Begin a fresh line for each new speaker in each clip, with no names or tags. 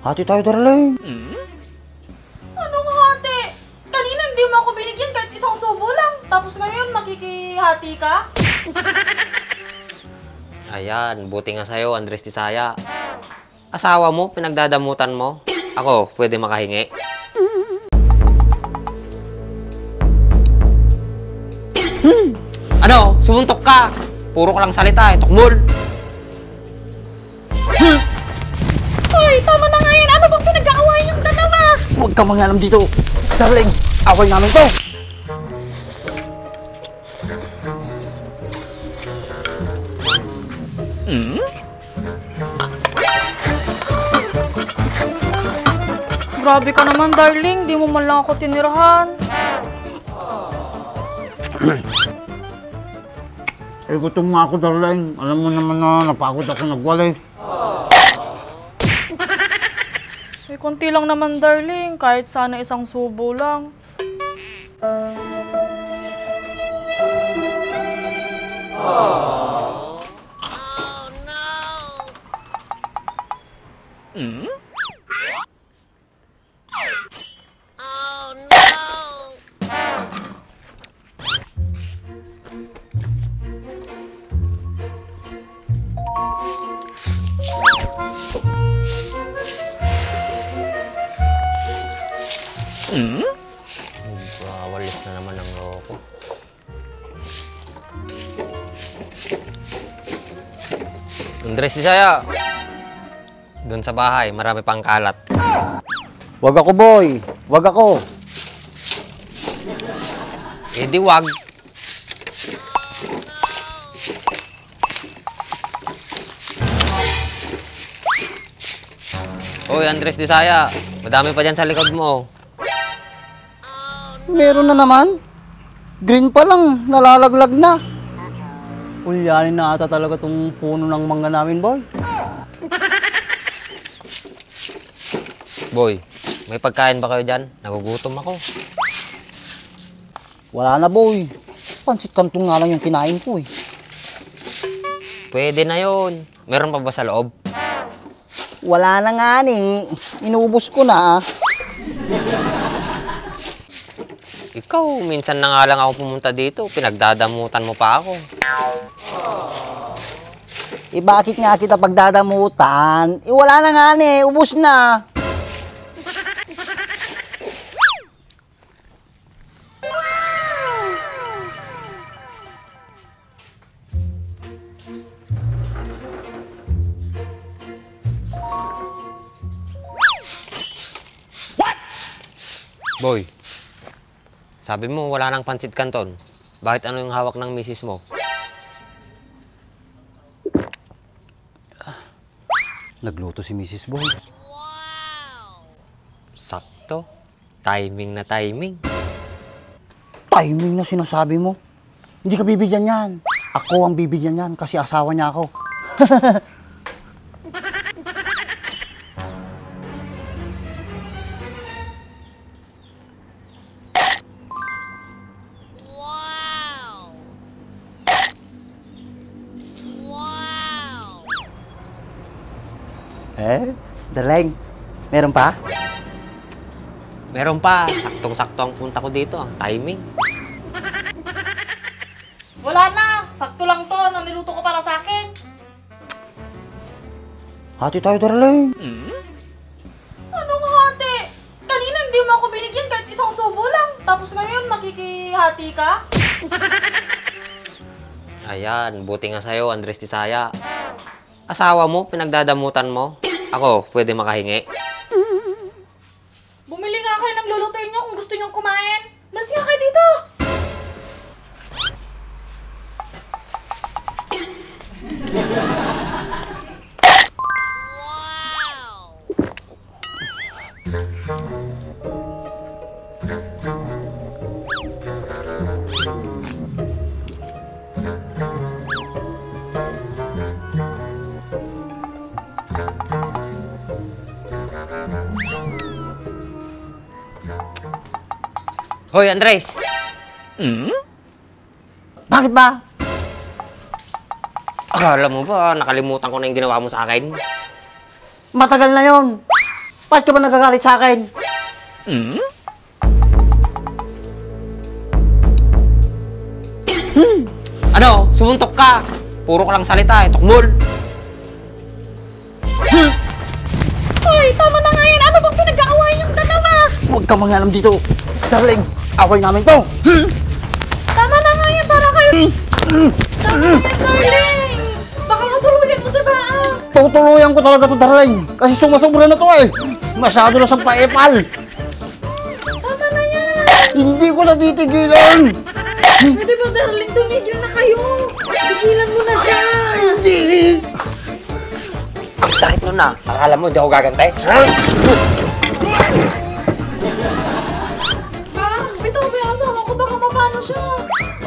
Hati tayo, darling.
Anong hati? Kanina hindi mo ako binigyan kahit isang subo lang. Tapos ngayon makikihati ka?
Ayan, buti nga sa'yo, Andres Tisaya. Asawa mo, pinagdadamutan mo. Ako, pwede makahingi. Ano? Sumuntok ka! Puro ka lang salita, tukmol!
Ay, tama na nga yan. Ano bang pinag-aawayan yung dalawa?
Huwag ka mangalam dito. Darling, away namin to.
Grabe ka naman, darling. Di mo man lang ako tinirahan.
Gutom nga ako, darling. Alam mo naman na napagod ako nagwalis.
Konti lang naman, darling. Kahit sana isang subo lang.
Oh no! Oh no! Walis na naman ang loko. Andres Tisaya! Doon sa bahay, marami pang kalat.
Wag ako, boy. Wag ako.
Eh di wag. Hoy, Andres Tisaya. Madami pa dyan sa likod mo.
Meron na naman. Green pa lang, nalalaglag na. Ulyanin na ata talaga tong puno ng mangga namin, boy.
Boy, may pagkain ba kayo dyan? Nagugutom ako.
Wala na, boy. Pansit kantong nga lang yung kinain ko, eh.
Pwede na yon. Meron pa ba sa loob?
Wala na nga, ni. Inubos ko na.
Ikaw, minsan na nga lang ako pumunta dito. Pinagdadamutan mo pa ako.
Eh, bakit nga kita pagdadamutan? Eh, wala na nga, ni. Ubos na.
Boy, sabi mo wala nang pansit kanton. Bakit ano yung hawak ng misis mo?
Nagluto si Mrs. Boy.
Sakto. Timing na timing.
Timing na sinasabi mo. Hindi ka bibigyan yan. Ako ang bibigyan yan kasi asawa niya ako. Darling, meron pa?
Meron pa. Saktong-sakto ang punta ko dito. Ang timing.
Wala na. Sakto lang to na niluto ko para sa akin.
Hati tayo, darling.
Anong hati? Kanina hindi mo ako binigyan kahit isang subo lang. Tapos ngayon makikihati ka?
Ayan, buti nga sa'yo, Andres Tisaya. Asawa mo, pinagdadamutan mo. Ako, pwede makahingi.
Bumili nga kayo ng lulutuin nyo kung gusto nyong kumain. Malas nga kayo dito.
Hoy, Andres!
Bakit ba?
Akala mo ba nakalimutan ko na yung ginawa mo sa akin?
Matagal na yon. Bakit ka ba nagagalit sa akin?
Ano? Sumuntok ka! Puro ka lang salita eh, tukmol!
Ay, tama na nga yan. Ano bang pinag-aawayan yung dalawa?
Huwag ka mangalam dito. Darling, away namin to.
Tama na nga yan para kayo. Tama na yan, darling. Baka matuluyan mo si Baang.
Tutuluyan ko talaga to, darling. Kasi sumasobra na to eh. Masyado na sa paepal.
Tama na yan.
Hindi ko na titigilan.
Pwede ba, darling? Tumigil na kayo. Tigilan mo na siya.
Hindi.
Ang sakit nun na! Akala mo, hindi ako gagantay?
Bang, bitaw ba yung asawa ko? Baka mapano siya.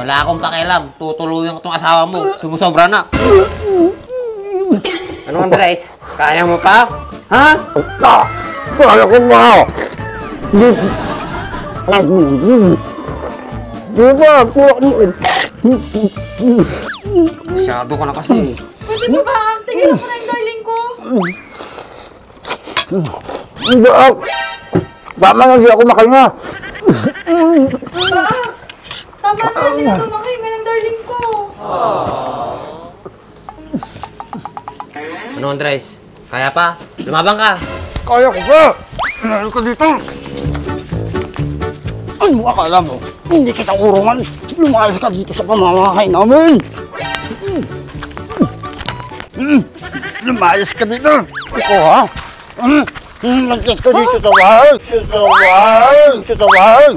Wala akong pakialam. Tutuluyan ko tong asawa mo. Sumusobra na. Ano, Andres? Kaya mo pa? Ha?
Kaya ko ba? Di ba?
Masyado ka na kasi.
Pwede ba, Bang? Tigilan mo na yung darling ko.
Hindi ako. Tama na, hindi ako makahinga.
Bang, tama na. Hindi na tumakinga yung darling ko.
Ano, Andres? Kaya pa? Lumabang ka!
Kaya ko ba? Meron ka dito. Ano akala mo? Hindi kita urungan. Lumayas ka dito sa pamamahay namin. Lumayas ka dito. Ikaw ha? Nagkit ka dito sa bahay. Sa bahay. Sa bahay.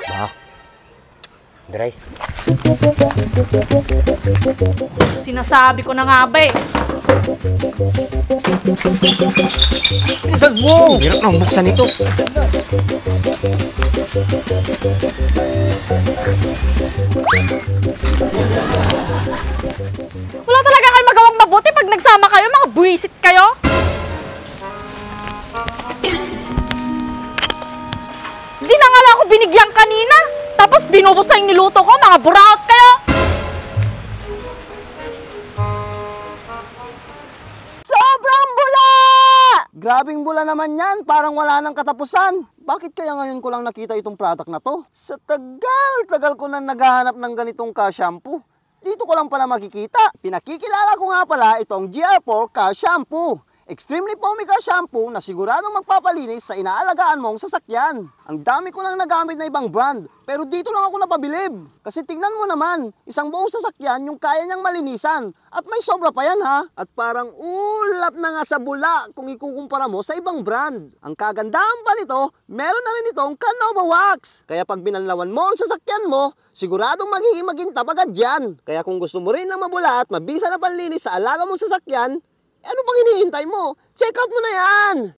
Bak. Andres.
Sinasabi ko na nga ba eh.
Isag mo.
Hirap na buksan ito.
Wala talaga kayong magawang mabuti pag nagsama kayo, mga buwisit kayo. Hindi na nga lang ako binigyan kanina. Tapos binubos na yung niluto ko, mga buraot kayo.
Sobrang bula! Grabing bula naman yan, parang wala nang katapusan. Bakit kaya ngayon ko lang nakita itong product na to? Sa tagal ko na naghahanap ng ganitong ka-shampoo. Dito ko lang pala makikita. Pinakikilala ko nga pala itong GR4 Ka-Shampoo. Extremely foamy ka-shampoo na siguradong magpapalinis sa inaalagaan mong sasakyan. Ang dami ko nang nagamit na ibang brand, pero dito lang ako napabilib. Kasi tingnan mo naman, isang buong sasakyan yung kaya niyang malinisan. At may sobra pa yan ha. At parang ulap na nga sa bula kung ikukumpara mo sa ibang brand. Ang kagandahan pa nito, meron na rin itong Canova Wax. Kaya pag binanlawan mo ang sasakyan mo, siguradong magiging magintab agad yan. Kaya kung gusto mo rin na mabula at mabisa na panlinis sa alaga mong sasakyan, ano pang iniintay mo? Check out mo na yan!